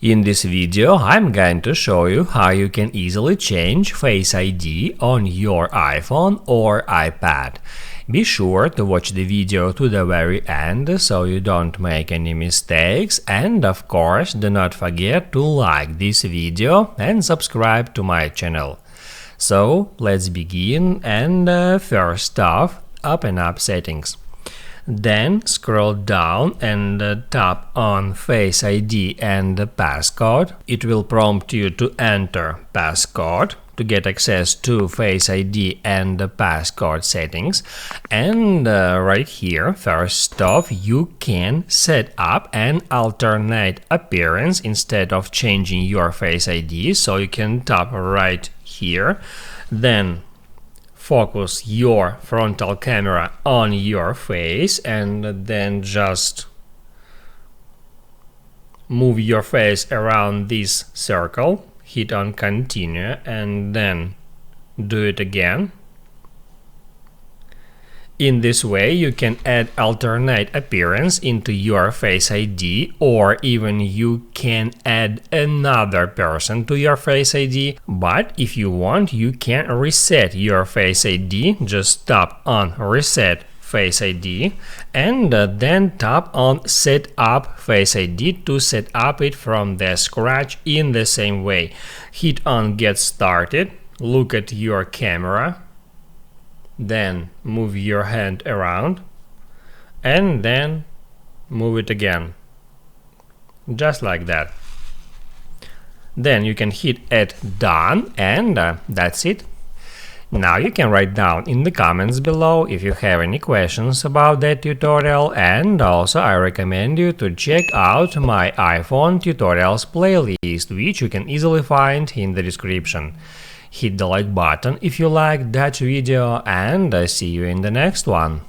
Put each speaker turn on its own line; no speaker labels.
In this video, I'm going to show you how you can easily change Face ID on your iPhone or iPad. Be sure to watch the video to the very end so you don't make any mistakes, and of course do not forget to like this video and subscribe to my channel. So let's begin, and first off, open up Settings. Then scroll down and tap on Face ID and passcode. It will prompt you to enter passcode to get access to Face ID and passcode settings. And right here, first off, you can set up an alternate appearance instead of changing your Face ID. So you can tap right here. Then focus your frontal camera on your face and then just move your face around this circle, hit on continue and then do it again. In this way, you can add alternate appearance into your Face ID, or even you can add another person to your Face ID. But if you want, you can reset your Face ID. Just tap on Reset Face ID and then tap on Set Up Face ID to set up it from the scratch in the same way. Hit on Get Started, look at your camera, then move your hand around and then move it again, just like that. Then you can hit Add Done, and that's it. Now you can write down in the comments below if you have any questions about that tutorial, and also I recommend you to check out my iPhone tutorials playlist, which you can easily find in the description. Hit the like button if you liked that video, and I see you in the next one.